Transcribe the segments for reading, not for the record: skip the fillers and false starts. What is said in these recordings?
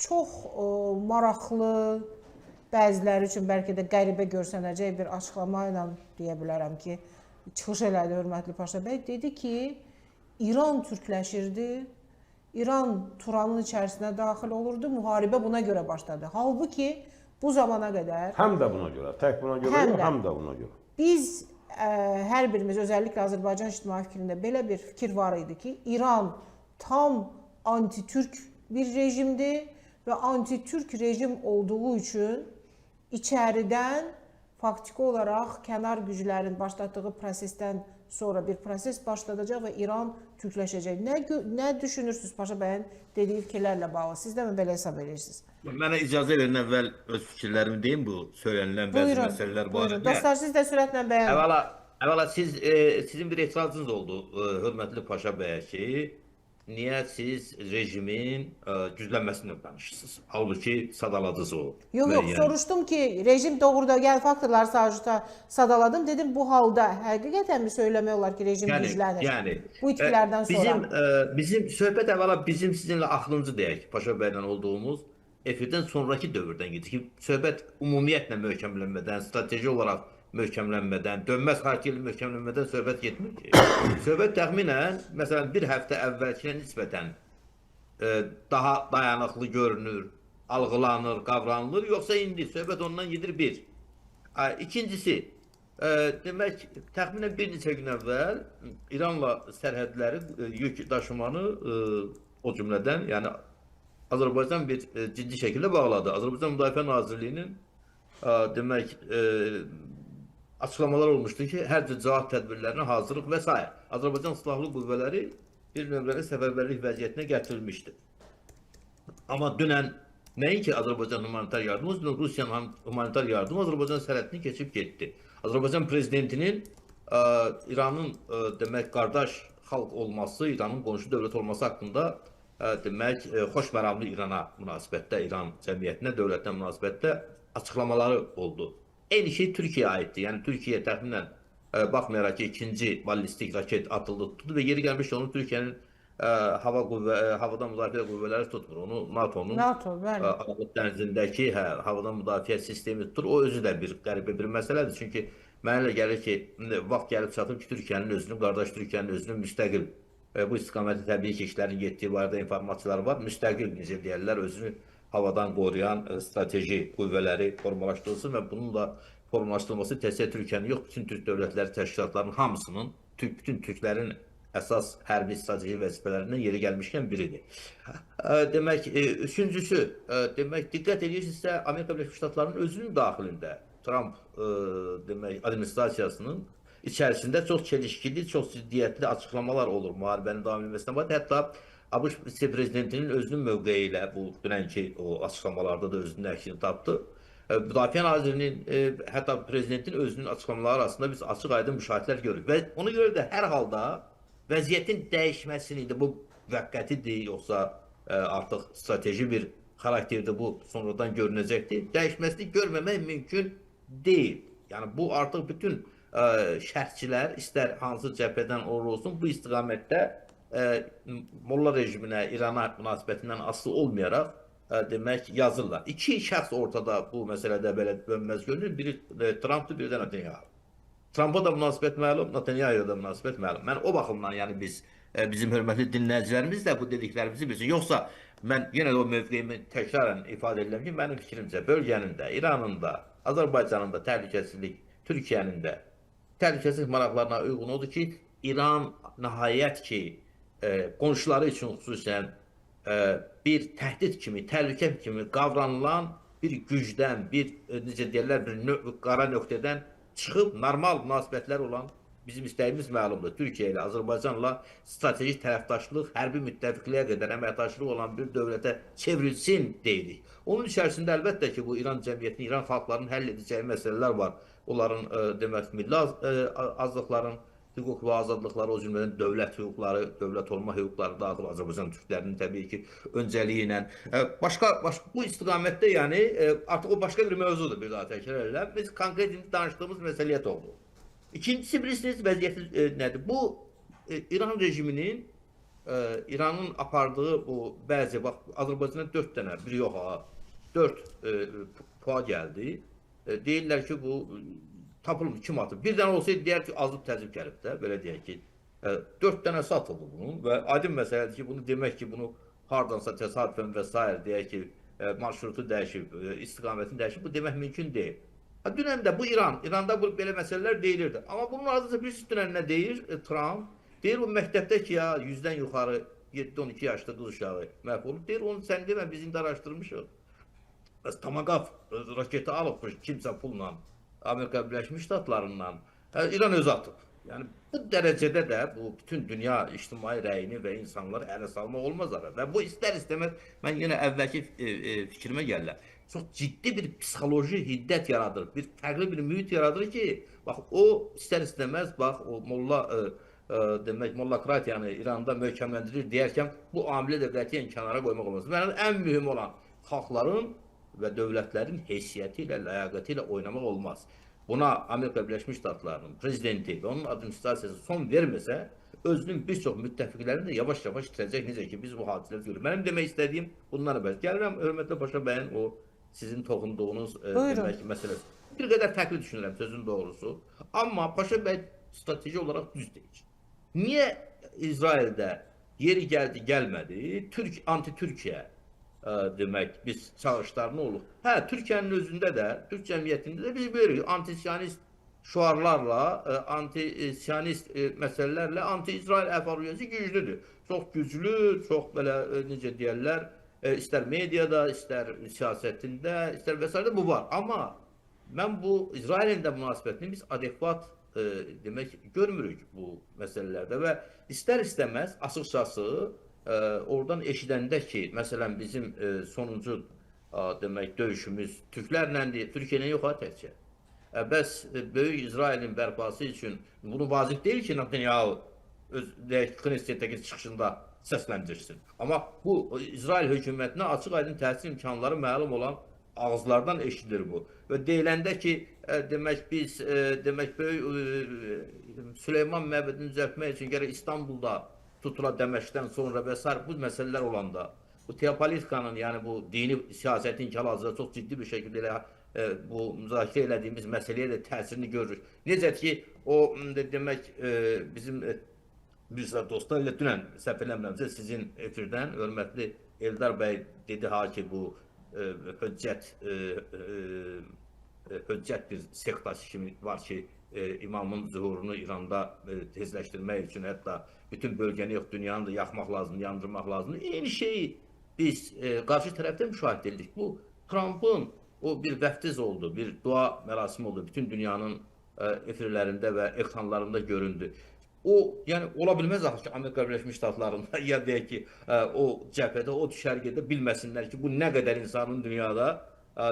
çox maraqlı, bəziləri üçün bəlkə də qəribə görsənəcək bir açıqlama ilə deyə bilərəm ki, çıxış elədi hörmətli Paşa bəy. Dedi ki, İran türkləşirdi, İran Turanın içərisinə daxil olurdu, müharibə buna görə başladı. Halbuki bu zamana qədər... Həm də buna görə, tək buna görə yox, həm də buna görə. Biz hər birimiz, özellikle Azərbaycan ictimai fikrində belə bir fikir var idi ki, İran tam anti-Türk bir rejimdir və anti-Türk rejim olduğu üçün içəridən faktiki olaraq kənar güclərin başlatdığı prosesdən sonra bir proses başladacaq və İran türkləşəcək. Nə düşünürsünüz Paşa bəyin dediyi fikirlərlə bağlı? Siz də mi belə hesab edirsiniz? Mənə icazə verin əvvəl öz fikirlərimi deyim bu söylənilən bəzi məsələlər barədə. Dostlar, siz də sürətlə bəyan. Əvvəla sizin bir etirazınız oldu hörmətli Paşa bəyə ki, niyə siz rejimin güclənməsindən danışırsınız? Halbuki sadaladınız o. Yox, soruşdum ki, rejim doğruda gələn faktorları sadaladım. Dedim, bu halda həqiqətən mi söyləmək olar ki, rejim güclənir? Yəni, bu itkilərdən sonra. Bizim söhbət əvvəla bizim sizinlə axırıncı deyək, Paşa bəylə olduğumuz efirdən sonraki dövrdən gedir ki, söhbət ümumiyyətlə möhkəmlənmədən, strateji olaraq möhkəmlənmədən, dönməz xarakterli möhkəmlənmədən söhbət getmir ki. Söhbət təxminən, məsələn, bir həftə əvvəlkinə nisbətən daha dayanıqlı görünür, algılanır, qavranılır, yoxsa indi söhbət ondan gedir bir. İkincisi, demək, təxminən bir neçə gün əvvəl İranla sərhədləri, yük daşımanı o cümlədən, yəni Azərbaycan bir ciddi şəkildə bağladı. Azərbaycan Müdafiə Nazirliyinin demək, açıqlamalar olmuşdu ki, hər cür cavab tədbirlərinə hazırlıq və s. Azərbaycan Silahlı Qüvvələri bir nömrəli səfərbərlik vəziyyətinə gətirilmişdir. Amma dünən nəinki Azərbaycan humanitar yardımı, Rusiyanın humanitar yardımı Azərbaycan sərhədini keçib getdi. Azərbaycan prezidentinin İranın demək, qardaş xalq olması, İranın qonşu dövlət olması haqqında demək, xoşməramlı İrana münasibətdə, İran cəmiyyətinə, dövlətinə münasibətdə açıqlamaları oldu. Eyni şey Türkiye'ye aittir. Yani Türkiye təxminən baxmayaraq ki, ikinci ballistik raket atıldı, tutdu və yeri gəlmiş onu Türkiye'nin havadan müdafiə qüvvələri tutmur. Onu NATO'nun Aralıq dənizindəki havadan müdafiə sistemi tutur. O özü də bir qəribə bir məsələdir. Çünki mənə elə gəlir ki, vaxt gəlib çatıb ki, Türkiye'nin özünün, qardaş Türkiye'nin özünün müstəqil bu istiqamətdə təbii ki, işlərin getdiyi barədə informasiyalar var. Müstəqil necə deyərlər, özünü havadan qoruyan strateji qüvvələri formalaşdırılsın və bunun da formalaşdırılması təkcə Türkiyənin yox, bütün Türk dövlətləri təşkilatlarının hamısının, bütün Türklərin əsas hərbi strateji vəzifələrindən yeri gəlmişkən biridir. Demək, üçüncüsü, demək, diqqət edirsinizsə, Amerika Birləşmiş Ştatlarının özünün daxilində Trump demək, administrasiyasının içərisində çox çelişkili, çox ciddiyyətli açıqlamalar olur müharibənin davam edilməsindən var. Hətta ABŞ prezidentinin özünün mövqeyi ilə bu dünənki o açıqlamalarda da özünün əksini tapdı. Müdafiə Nazirinin, hətta prezidentin özünün açıqlamaları arasında biz açıq-aydın müşahidələr görürük. Və ona görə də hər halda vəziyyətin dəyişməsini də bu müvəqqətidir, yoxsa artıq strateji bir xarakterdə bu sonradan görünəcəkdir. Dəyişməsini görməmək mümkün deyil. Yəni bu artıq bütün şərhçilər, istər hansı cəbhədən olur olsun, bu istiqamətdə Molla rejiminə, İrana münasibətindən asılı olmayaraq demək yazırlar. İki şəxs ortada bu məsələdə belə dönməz görünür. Biri Trump'dır, biri də Netanyahu. Trump'a da münasibət məlum, Netanyahu'ya da münasibət məlum. Mən o baxımdan, yəni bizim hörmətli dinləyicilərimiz də bu dediklərimizi bilsin. Yoxsa mən yenə də o mövqeyimi təkrarən ifadə edirəm ki, mənim fikrimcə bölgənin də, İranın da, Azərbaycanın da təhlükəsizlik, Türkiyənin də təhlükəsizlik maraqlarına uyğun odur ki, İran nəhayət ki, qonşuları üçün xüsusən bir təhdid kimi, təhlükə kimi qavranılan bir gücdən, bir necə deyirlər, bir qara nöqtədən çıxıb normal münasibətlər olan bizim istəyimiz məlumdur. Türkiyə ilə, Azərbaycanla strateji tərəfdaşlıq, hərbi müttəfiqliyə qədər əməkdaşlıq olan bir dövlətə çevrilsin deyirik. Onun içərisində əlbəttə ki, bu İran cəmiyyətinin, İran xalqlarının həll edəcəyi məsələlər var. Onların demək, milli azlıqların hüquq və azadlıqları, o cümlədən dövlət hüquqları, dövlət olma hüquqları daxil Azərbaycan türklərinin təbii ki, öncəliyi ilə. Bu istiqamətdə, yəni, artıq o başqa bir mövzudur, bir daha təkrar edirəm. Biz konkret indi danışdığımız məsələyə toxunur. İkincisi, bilirsiniz, vəziyyəti nədir? Bu, İran rejiminin İranın apardığı bu bəzi bax Azərbaycana 4 dənə, bir yox ha, 4 PUA gəldi. Deyirlər ki, bu tapılmır, kim atıb? Bir dənə olsaydı deyər ki, azıb təzib gəlib də, belə deyək ki, 4 dənə satıldı bunun və aydın məsələdir ki, bunu demək ki, bunu hardansa təsadüfən və s. deyək ki, marşrutu dəyişib, istiqamətini dəyişib, bu demək mümkün deyil. Dünən də bu İranda bu belə məsələlər deyilirdi. Amma bunun ardınca bir dünən nə deyir Trump? Deyir bu məktəbdə ki, ya 100-dən yuxarı 7-12 yaşlı qız uşağı məhv olub. Deyir onu sən demə, biz indi araşdırmışıq. Tomahawk raketi alıbmış kimsə pulla Amerika Birləşmiş Ştatlarından. İran özü atıb. Yəni bu dərəcədə də bu bütün dünya ictimai rəyini və insanları ələ salmaq olmaz ara. Və bu istər-istəməz mən yenə əvvəlki fikrimə gəlirəm. Çox ciddi bir psixoloji hiddət yaradır. Bir fərqli bir mühit yaradır ki, bax o istər-istəməz bax o demək mollokratiyanı İranda möhkəmləndirir deyərkən bu amili də qətiyyən kənara qoymaq olmaz. Yəni ən mühüm olan xalqların və dövlətlərin heysiyyəti ilə, ləyaqəti ilə oynamaq olmaz. Buna Amerika Birləşmiş Ştatlarının prezidenti və onun administrasiyası son verməsə, özünün bir çox müttəfiqlərini də yavaş-yavaş itirəcək. Necə ki, biz bu hadisələri görürük. Mənim demək istədiyim bundan əvvəl. Gəlirəm, hörmətli Paşa bəyin o sizin toxunduğunuz demək məsələsi. Bir qədər fərqli düşünürəm, sözün doğrusu. Amma Paşa bəy strateji olaraq düz deyir. Niyə İsraildə yeri gəldi, gəlmədi? Anti-Türkiyə demək biz çağırışlar nə olur? Hə, Türkiyənin özündə də, Türk cəmiyyətində də biz görürük anti-siyonist şuarlarla, anti-siyonist məsələlərlə anti-İsrail əfariyyəsi güclüdür. Çox güclü, çox belə necə deyərlər, istər mediada, istər siyasətində, istər vəsaitə bu var. Amma mən bu İsrailin də münasibətini biz adekvat demək görmürük bu məsələlərdə və istər-istəməz açıqcası oradan eşidəndə ki, məsələn bizim sonuncu demək döyüşümüz türklərləndir, Türkiyələ yox ha təkcə. Bəs böyük İsrailin bərpası üçün bunu vacib deyil ki, Netanyahu öz Knessetdəki çıxışında səsləndirsin. Amma bu İsrail hökumətinə açıq-aydın təsir imkanları məlum olan ağızlardan eşidilir bu. Və deyiləndə ki, demək biz demək böyük Süleyman məbədini düzəltmək üçün gərək İstanbulda tutula Dəməşqdən sonra və s. bu məsələlər olanda, bu teopolitikanın, yəni bu dini siyasətin hal-hazırda çox ciddi bir şəkildə elə bu müzakirə elədiyimiz məsələyə də təsirini görürük. Necə ki, o demək bizim bir sıra dostlar ilə dünən səhv eləmirəmsə sizin efirdən hörmətli Eldar bəy dedi ha ki, bu höccət bir sektası kimi var ki, imamın zuhurunu İranda tezləşdirmək üçün hətta bütün bölgəni yox, dünyanı da yaxmaq lazımdır, yandırmaq lazımdır. Eyni şeyi biz qarşı tərəfdə müşahidə etdik. Bu Trump'ın o bir vəftiz oldu, bir dua mərasimi oldu. Bütün dünyanın efirlərində və ekranlarında göründü. O, yəni ola bilməz axı ki, Amerika Birləşmiş Ştatlarında ya deyək ki, o cəbhədə, o düşərgədə bilməsinlər ki, bu nə qədər insanın dünyada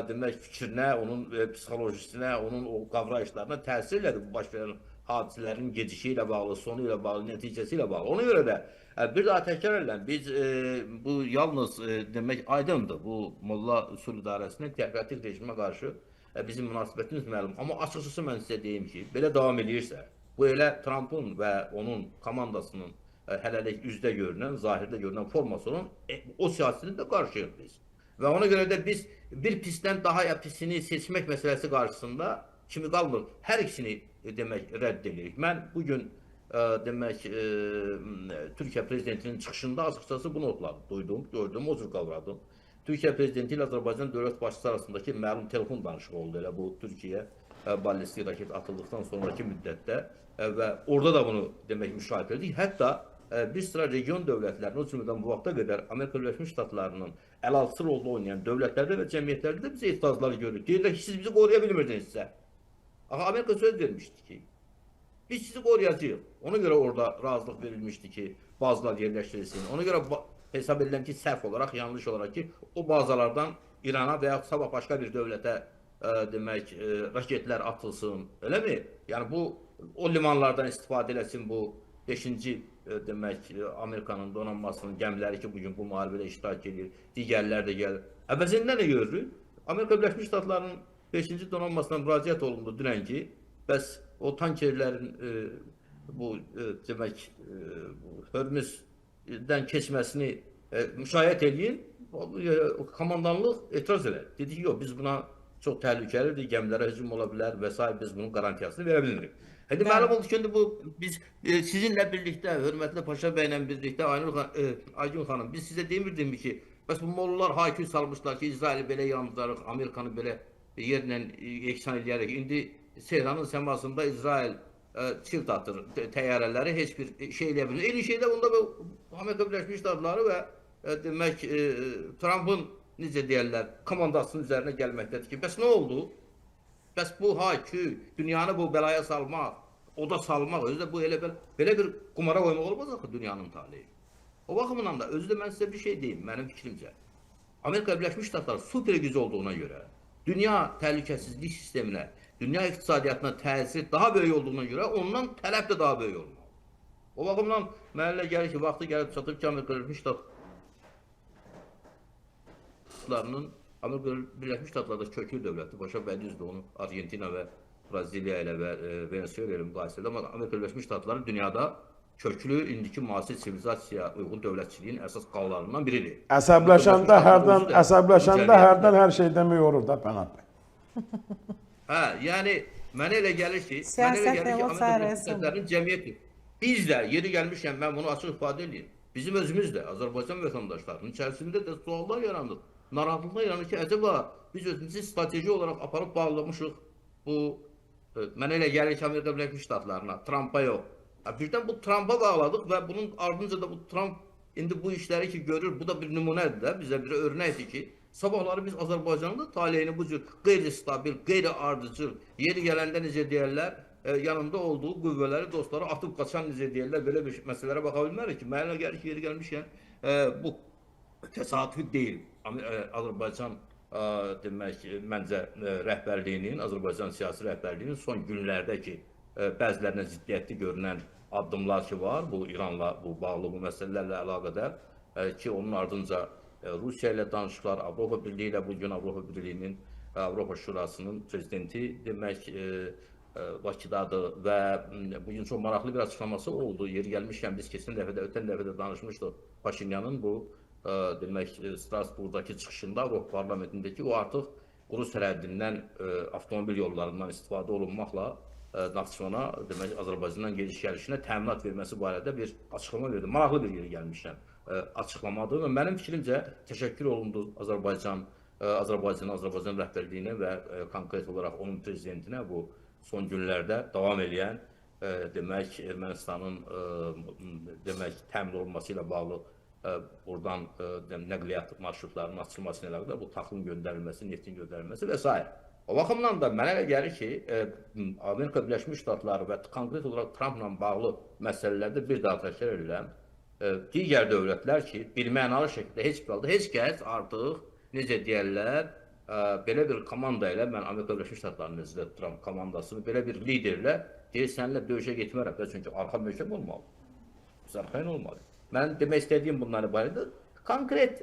demək fikrinə, onun psixolojisinə, onun o qavrayışlarına təsir elədi bu baş verən hadisələrin gedişi ilə bağlı, sonu ilə bağlı, nəticəsi ilə bağlı. Ona görə də bir daha təkrar edirəm, biz bu yalnız demək aydındır, bu Molla Usul İdarəsinə teokratik rejimə qarşı bizim münasibətimiz məlum. Amma açıqçası mən sizə deyim ki, belə davam edirsə, bu elə Trump'ın və onun komandasının hələlik üzdə görünən, zahirdə görünən forması olan o siyasətini də qarşıyıq biz. Və ona görə də biz bir pisdən daha pisini seçmək məsələsi qarşısında kimi qalmır. Hər ikisini demək rədd edirik. Mən bugün demək Türkiyə prezidentinin çıxışında açıqçası bu notları duydum, gördüm, o cür qavradım. Türkiyə prezidenti ilə Azərbaycan dövlət başçısı arasındakı məlum telefon danışığı oldu elə bu Türkiyə ballistik raket atıldıqdan sonraki müddətdə və orada da bunu demək müşahidə etdik. Hətta bir sıra region dövlətlərinin, o cümlədən bu vaxta qədər Amerika Birləşmiş Ştatlarının əlaltı rolda oynayan dövlətlərdə və cəmiyyətlərdə də bizə etirazları görürük. Deyirlər ki, siz bizi qoruya bilmirdinizsə. Axı Amerika söz vermişdi ki, biz sizi qoruyacağıq. Ona görə orada razılıq verilmişdi ki, bazalar yerləşdirilsin. Ona görə hesab edilən ki, səhv olaraq, yanlış olaraq ki, o bazalardan İrana və ya sabah başqa bir dövlətə demək raketlər atılsın. Elə mi? Yəni bu o limanlardan istifadə eləsin bu 5-ci demək Amerikanın donanmasının gəmiləri ki, bugün bu müharibədə iştirak edir, digərlər də gəlir. Əvəzində nə görürük? Amerika Birləşmiş Ştatlarının 5-ci donanmasına müraciət olundu dünən ki, bəs o tankerlərin bu demək Hörmüz dən keçməsini müşahidə eləyin. Komandanlıq etiraz edir. Dedi ki, yox, biz buna çox təhlükəlidir, gəmilərə hücum ola bilər və s. biz bunun qarantiyasını verə bilmirik. İndi məlum oldu ki, indi bu biz sizinlə birlikdə, hörmətli Paşa bəylə birlikdə Aygün xanım, biz sizə demirdim ki, bəs bu mollalar hayküy salmışlar ki, İsraili belə yandırarıq, Amerikanı belə yerlə yeksan eləyərək. İndi Sehranın səmasında İsrail çift atır təyyarələri, heç bir şey eləyə bilmir. Eyni şeydə bunda Amerika Birləşmiş Ştatları və demək Trump'ın necə deyərlər, komandasının üzərinə gəlməkdədir ki, bəs nə oldu? Bəs bu hayküy, dünyanı bu bəlaya salmaq, oda salmaq, özü də bu belə bir qumara qoymaq olmaz axı dünyanın taleyi. O baxımdan da özü də mən sizə bir şey deyim, mənim fikrimcə. Amerika Birləşmiş Ştatları super gücü olduğuna görə, dünya təhlükəsizlik sisteminə, dünya iqtisadiyyatına təsir daha böyük olduğuna görə ondan tələb də daha böyük olmalı. O baxımdan mənə gəlir ki, vaxtı gəlib çatıb ki, Amerika Birləşmiş Ştatlarının Amerika Birləşmiş Ştatlarda köklü dövlətdir. Paşa bəy düzdür, onu Argentina və Braziliya ilə və Venezuela ilə müqayisədə, amma Amerika Birləşmiş Ştatları dünyada köklü, indiki müasir sivilizasiyaya uyğun dövlətçiliyin əsas qallarından biridir. Əsəbləşəndə hərdən hər şey demək olur da Pənah bəy. Hə, yəni mənə elə gəlir ki, Siyasət və o Amerika Birləşmiş Ştatlarının cəmiyyəti, biz də yeri gəlmişkən mən bunu açıq ifadə edeyim. Bizim özümüz də Azərbaycan vətəndaşlarının içərisində də suallar yarandı. Narahatlıqlar yaranır ki, acaba biz özümüzü strateji olaraq aparıb bağlamışıq bu, mənə elə gəlir ki, Amerika Birləşmiş Ştatlarına, Trump'a yox. Birdən bu Trump'a bağladıq və bunun ardınca da bu Trump indi bu işləri ki görür, bu da bir nümunədir də, bizə bir örnəkdir ki, sabahları biz Azərbaycanın da taleyini bu cür qeyri-stabil, qeyri-ardıcıl, yeri gələndə necə deyərlər, yanında olduğu qüvvələri, dostları atıb qaçan necə deyərlər, belə bir məsələlərə baxa bilmərik ki, mənə gəlir ki, yeri gəlmişkən, bu təsadüfi deyil. Azərbaycan demək, məncə rəhbərliyinin, Azərbaycan siyasi rəhbərliyinin son günlərdə ki, bəzilərinə ziddiyyətli görünən addımlar ki var, bu İranla bağlı bu məsələlərlə əlaqədar ki, onun ardınca Rusiya ilə danışıqlar, Avropa Birliyi ilə bugün Avropa Birliyinin, Avropa Şurasının prezidenti demək Bakıdadır və bugün çox maraqlı bir açıqlaması oldu. Yeri gəlmişkən biz keçən dəfədə, ötən dəfədə danışmışdıq Paşinyanın bu demək Strasbourgdakı çıxışında Avropa Parlamentindəki o artıq Rus sərhəddindən avtomobil yollarından istifadə olunmaqla Naxçıvana, demək Azərbaycandan gediş-gəlişinə təminat verməsi barədə bir açıqlama verdi. Maraqlı bir yeri gəlmişkən açıqlamadır və mənim fikrimcə təşəkkür olundu Azərbaycan rəhbərliyinə və konkret olaraq onun prezidentinə bu son günlərdə davam edən demək Ermənistanın demək təmin olunması ilə bağlı buradan nəqliyyat marşrutlarının açılması ilə əlaqədar bu taxılın göndərilməsi, neftin göndərilməsi və s. O baxımdan da mənə elə gəlir ki, Amerika Birləşmiş Ştatları və konkret olaraq Trumpla bağlı məsələlərdə bir daha təkrar edirəm, digər dövlətlər ki, birmənalı şəkildə heç bir halda heç kəs artıq necə deyərlər, belə bir komanda ilə, mən Amerika Birləşmiş Ştatlarının necə tuturam komandasını, belə bir liderlə deyir, səninlə döyüşə getmərəm, çünki arxa möhkəm olmalı, biz arxayın olmalı. Mən demək istədiyim bunları barədə konkret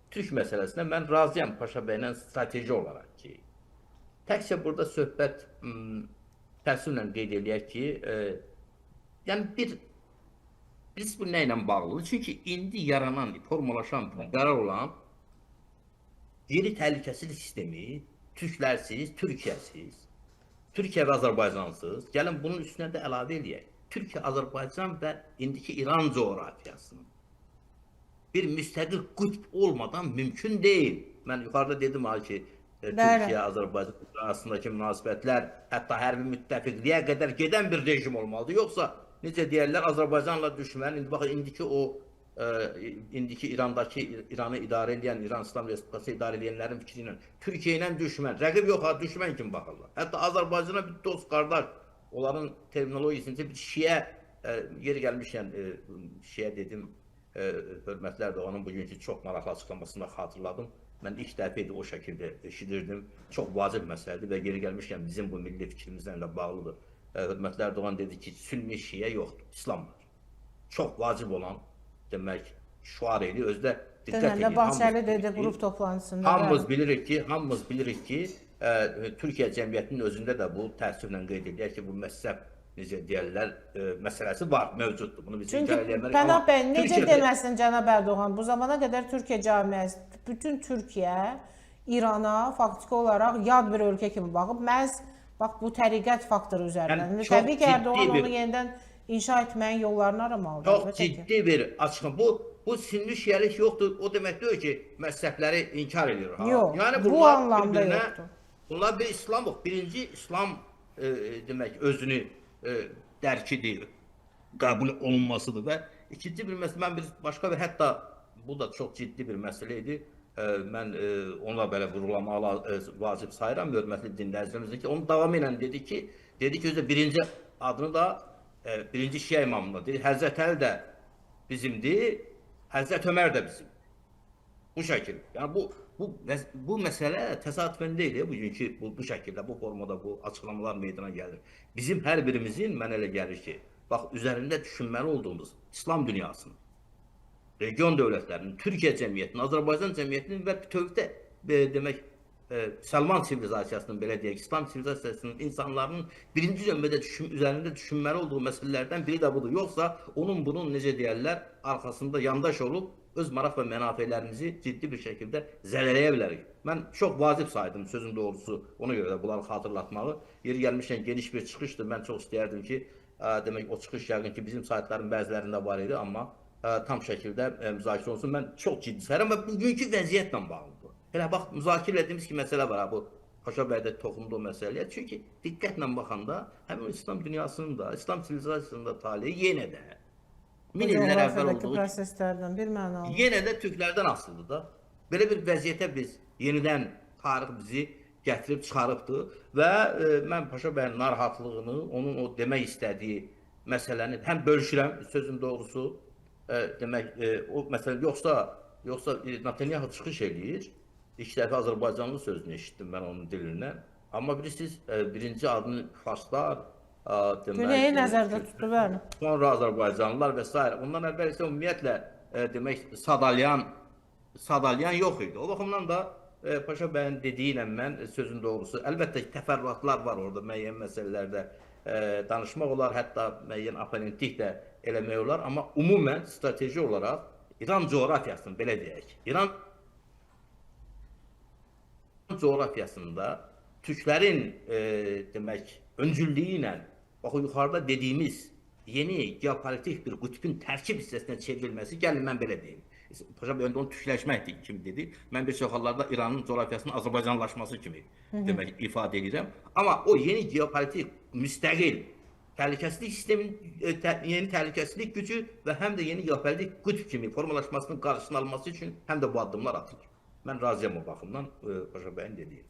Türk məsələsinə mən razıyam Paşa bəylə strateji olaraq ki, təkcə burada söhbət təəssüflə qeyd eləyək ki, yəni biz bu nə ilə bağlıdır? Çünki indi yaranan, formalaşan, qərar olan yeni təhlükəsizlik sistemi Türklərsiz, Türkiyəsiz, Türkiyə və Azərbaycansız, gəlin bunun üstünə də əlavə eləyək. Türkiyə, Azərbaycan və indiki İran coğrafiyasının bir müstəqil qütb olmadan mümkün deyil. Mən yuxarıda dedim ki, Türkiyə, Azərbaycan arasındakı münasibətlər hətta hərbi müttəfiqliyə qədər gedən bir rejim olmalıdır. Yoxsa necə deyərlər, Azərbaycanla düşmən, indi baxın, indiki İrandakı, İranı idarə edən, İran İslam Respublikası idarə edənlərin fikri ilə Türkiyə ilə düşmən, rəqib yox, düşmən kimi baxırlar. Hətta Azərbaycana bir dost, qardaş, onların terminologiyasında bir şiə, yeri gəlmişkən şiə dedim, hörmətlər də onun bugünkü çox maraqlı açıqlamasında xatırladım. Mən ilk dəfə idi o şəkildə eşidirdim. Çox vacib məsələdir və yeri gəlmişkən bizim bu milli fikrimizlə də bağlıdır. Hörmətlər Doğan dedi ki, sünni şiə yoxdur, İslam var. Çox vacib olan, demək, şuar eli özdə diqqət edir. Bahçeli dedi qrup toplantısında. Hamımız bilirik ki, Türkiyə cəmiyyətinin özündə də bu təəssüflə qeyd edir ki, bu məzhəb necə deyirlər, məsələsi var, mövcuddur. Bunu biz Çünki inkar eləmərik. Pənah bəy, Amma necə Türkiyədə- deməsin cənab Ərdoğan, bu zamana qədər Türkiyə cəmiyyəti, bütün Türkiyə İrana faktiki olaraq yad bir ölkə kimi baxıb, məhz bax bu təriqət faktoru üzərindən. Yəni, İndi çox təbii ki, Ərdoğan ciddi bir- onu yenidən inşa etməyin yollarını aramalıdır. Çox əlbəttə ki. ciddi bir açıqlama. Bu sinli şiəlik yoxdur. O demək deyil ki, məzhəbləri inkar ediyor. Ha? Yox, bu bunlar anlamda bir-birinə- yoxdur. Bunlar bir İslam yox. Birinci İslam demək özünü dərkidir, qəbul olunmasıdır və ikinci bir məsələ, mən bir başqa bir hətta bu da çox ciddi bir məsələ idi. Mən onunla belə vurulamağı vacib sayıram, hörmətli dinləyicilərimizin ki, onun davamı ilə dedi ki, özü birinci adını da birinci Şiə imamına dedi, Həzrət Əli də bizimdir, Həzrət Ömər də bizim. Bu şəkil. Yəni bu məsələ təsadüfən deyil, bugünkü bu şəkildə, bu formada bu açıqlamalar meydana gəlir. Bizim hər birimizin mənə elə gəlir ki, bax üzərində düşünməli olduğumuz İslam dünyasının, region dövlətlərinin, Türkiyə cəmiyyətinin, Azərbaycan cəmiyyətinin və bütövlükdə demək Səlman sivilizasiyasının, belə deyək, İslam sivilizasiyasının insanların birinci növbədə üzərində düşünməli olduğu məsələlərdən biri də budur. Yoxsa bunun necə deyərlər, arxasında yandaş olub öz maraq və mənafelərimizi ciddi bir şəkildə zədələyə bilərik. Mən çox vacib saydım sözün doğrusu, ona görə də bunları xatırlatmağı. Yeri gəlmişkən geniş bir çıxışdır. Mən çox istəyərdim ki, demək o çıxış yəqin ki bizim saytların bəzilərində var idi, amma tam şəkildə müzakirə olsun. Mən çox ciddi sayıram və bugünkü vəziyyətlə bağlıdır. Elə bax, müzakirə etdiyimiz ki, məsələ var, bu Paşa bəy də toxunduğu məsələyə. Çünki diqqətlə baxanda həmin İslam dünyasının da, İslam sivilizasiyasının da taleyi yenə də min illər əvvəl olduğu proseslərdən bir mənalı. yenə də türklərdən asılıdır da. Belə bir vəziyyətə biz yenidən tarix bizi gətirib çıxarıbdır və mən Paşa bəyin narahatlığını, onun o demək istədiyi məsələni həm bölüşürəm, sözün doğrusu, demək o məsələ yoxsa Netanyahu çıxış eləyir. İlk dəfə Azərbaycanlı sözünü eşitdim mən onun dilindən. Amma bilirsiniz, birinci adını farslar, Güneyi nəzərdə tutdu, bəli. sonra Azərbaycanlılar və s. Ondan əvvəl isə ümumiyyətlə demək sadalyan yox idi. O baxımdan da Paşa bəyin dediyi ilə mən sözün doğrusu, əlbəttə ki, təfərrüatlar var orada, müəyyən məsələlərdə danışmaq olar, hətta müəyyən oponentlik də eləmək olar, amma ümumən strateji olaraq İran coğrafiyasını belə deyək. İran coğrafiyasında Türklərin demək öncüllüyü ilə bax yuxarıda dediyimiz yeni geopolitik bir qütbün tərkib hissəsinə çevrilməsi, gəlin mən belə deyim. Paşa bəy onu türkləşməkdir kimi dedi. Mən bir çox hallarda İranın coğrafiyasının Azərbaycanlaşması kimi demək ifadə edirəm. Amma o yeni geopolitik müstəqil təhlükəsizlik sistemin yeni təhlükəsizlik gücü və həm də yeni geopolitik qütb kimi formalaşmasının qarşısını alması üçün həm də bu addımlar atılır. Mən razıyam o baxımdan Paşa bəyin dediyi.